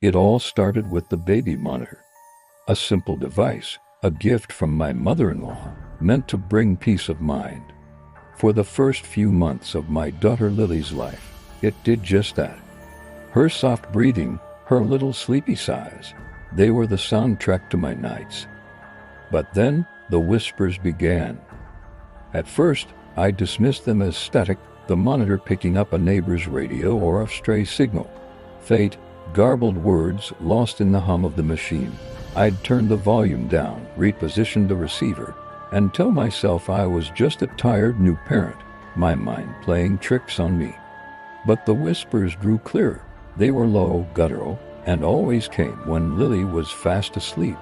It all started with the baby monitor, a simple device, a gift from my mother-in-law, meant to bring peace of mind. For the first few months of my daughter Lily's life, it did just that. Her soft breathing, her little sleepy sighs, they were the soundtrack to my nights. But then, the whispers began. At first, I dismissed them as static, the monitor picking up a neighbor's radio or a stray signal. Faint, garbled words lost in the hum of the machine. I'd turned the volume down, repositioned the receiver, and tell myself I was just a tired new parent, my mind playing tricks on me. But the whispers grew clearer. They were low, guttural, and always came when Lily was fast asleep,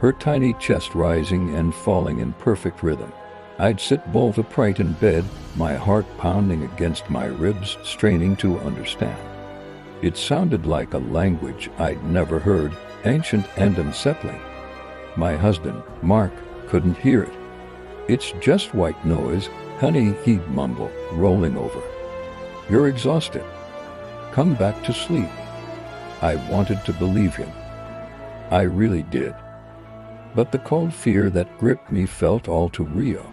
her tiny chest rising and falling in perfect rhythm. I'd sit bolt upright in bed, my heart pounding against my ribs, straining to understand. It sounded like a language I'd never heard, ancient and unsettling. My husband, Mark, couldn't hear it. "It's just white noise, honey," he'd mumble, rolling over. "You're exhausted. Come back to sleep." I wanted to believe him. I really did. But the cold fear that gripped me felt all too real.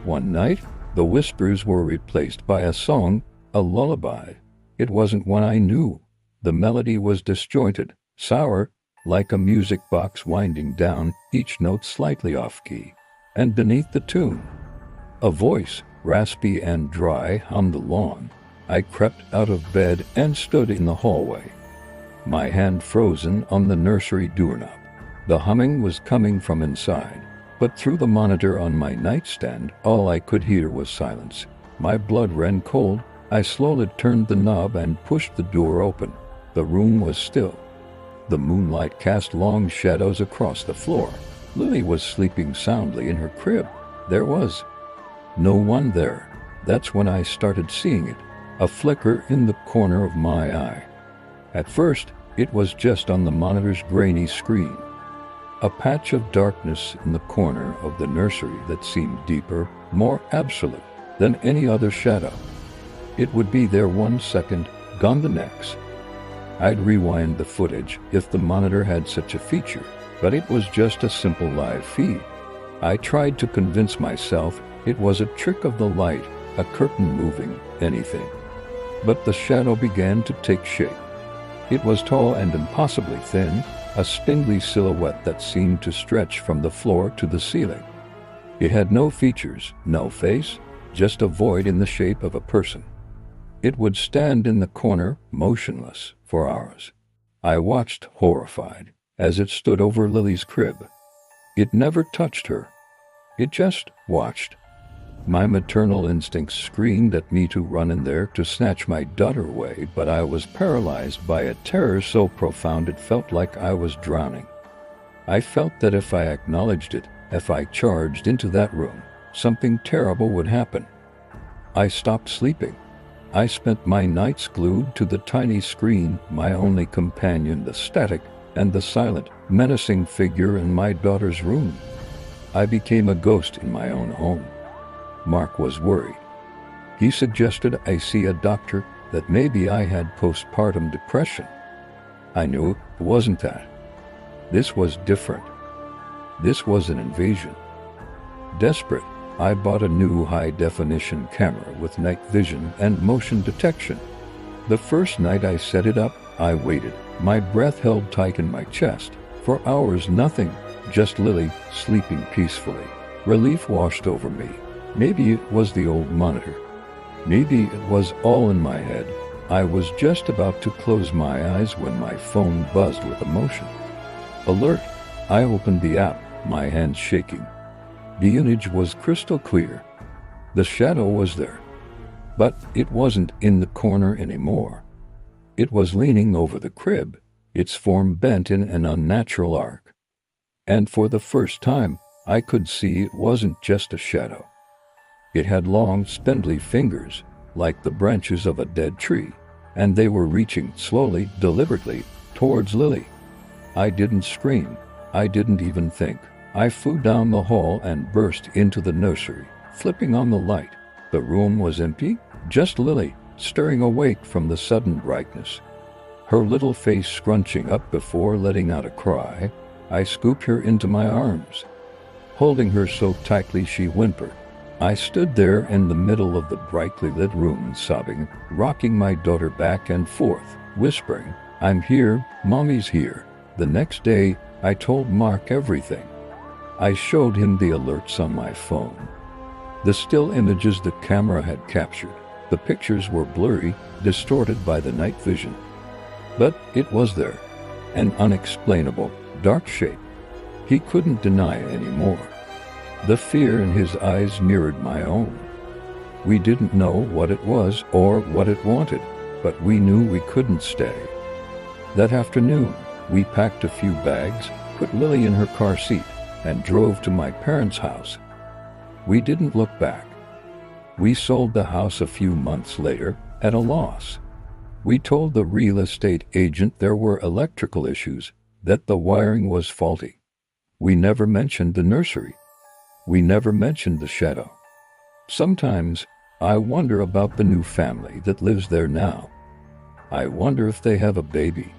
One night, the whispers were replaced by a song, a lullaby. It wasn't one I knew. The melody was disjointed, sour, like a music box winding down, each note slightly off-key. And beneath the tune, a voice, raspy and dry, hummed along. I crept out of bed and stood in the hallway, my hand frozen on the nursery doorknob. The humming was coming from inside, but through the monitor on my nightstand, all I could hear was silence. My blood ran cold. I slowly turned the knob and pushed the door open. The room was still. The moonlight cast long shadows across the floor. Lily was sleeping soundly in her crib. There was no one there. That's when I started seeing it, a flicker in the corner of my eye. At first, it was just on the monitor's grainy screen, a patch of darkness in the corner of the nursery that seemed deeper, more absolute than any other shadow. It would be there 1 second, gone the next. I'd rewind the footage if the monitor had such a feature, but it was just a simple live feed. I tried to convince myself it was a trick of the light, a curtain moving, anything. But the shadow began to take shape. It was tall and impossibly thin, a spindly silhouette that seemed to stretch from the floor to the ceiling. It had no features, no face, just a void in the shape of a person. It would stand in the corner, motionless, for hours. I watched, horrified, as it stood over Lily's crib. It never touched her. It just watched. My maternal instincts screamed at me to run in there to snatch my daughter away, but I was paralyzed by a terror so profound it felt like I was drowning. I felt that if I acknowledged it, if I charged into that room, something terrible would happen. I stopped sleeping. I spent my nights glued to the tiny screen, my only companion, the static and the silent, menacing figure in my daughter's room. I became a ghost in my own home. Mark was worried. He suggested I see a doctor, that maybe I had postpartum depression. I knew it wasn't that. This was different. This was an invasion. Desperate, I bought a new high-definition camera with night vision and motion detection. The first night I set it up, I waited, my breath held tight in my chest. For hours nothing, just Lily, sleeping peacefully. Relief washed over me. Maybe it was the old monitor. Maybe it was all in my head. I was just about to close my eyes when my phone buzzed with emotion. Alert! I opened the app, my hands shaking. The image was crystal clear. The shadow was there. But it wasn't in the corner anymore. It was leaning over the crib, its form bent in an unnatural arc. And for the first time, I could see it wasn't just a shadow. It had long, spindly fingers, like the branches of a dead tree, and they were reaching slowly, deliberately, towards Lily. I didn't scream. I didn't even think. I flew down the hall and burst into the nursery, flipping on the light. The room was empty, just Lily, stirring awake from the sudden brightness. Her little face scrunching up before letting out a cry, I scooped her into my arms. Holding her so tightly she whimpered. I stood there in the middle of the brightly lit room sobbing, rocking my daughter back and forth, whispering, "I'm here, Mommy's here." The next day, I told Mark everything. I showed him the alerts on my phone. The still images the camera had captured. The pictures were blurry, distorted by the night vision. But it was there, an unexplainable, dark shape. He couldn't deny it anymore. The fear in his eyes mirrored my own. We didn't know what it was or what it wanted, but we knew we couldn't stay. That afternoon, we packed a few bags, put Lily in her car seat, and drove to my parents' house. We didn't look back. We sold the house a few months later at a loss. We told the real estate agent there were electrical issues, that the wiring was faulty. We never mentioned the nursery. We never mentioned the shadow. Sometimes I wonder about the new family that lives there now. I wonder if they have a baby.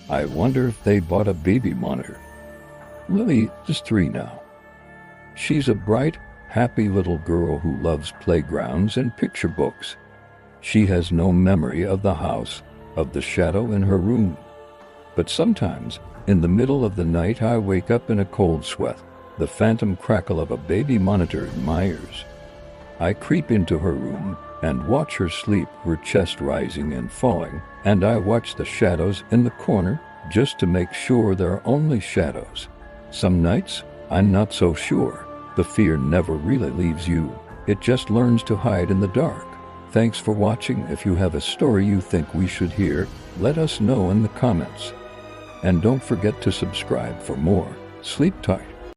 I wonder if they bought a baby monitor. Lily is 3 now. She's a bright, happy little girl who loves playgrounds and picture books. She has no memory of the house, of the shadow in her room. But sometimes, in the middle of the night, I wake up in a cold sweat, the phantom crackle of a baby monitor in my ears. I creep into her room and watch her sleep, her chest rising and falling, and I watch the shadows in the corner just to make sure they're only shadows. Some nights, I'm not so sure. The fear never really leaves you. It just learns to hide in the dark. Thanks for watching. If you have a story you think we should hear, let us know in the comments. And don't forget to subscribe for more. Sleep tight.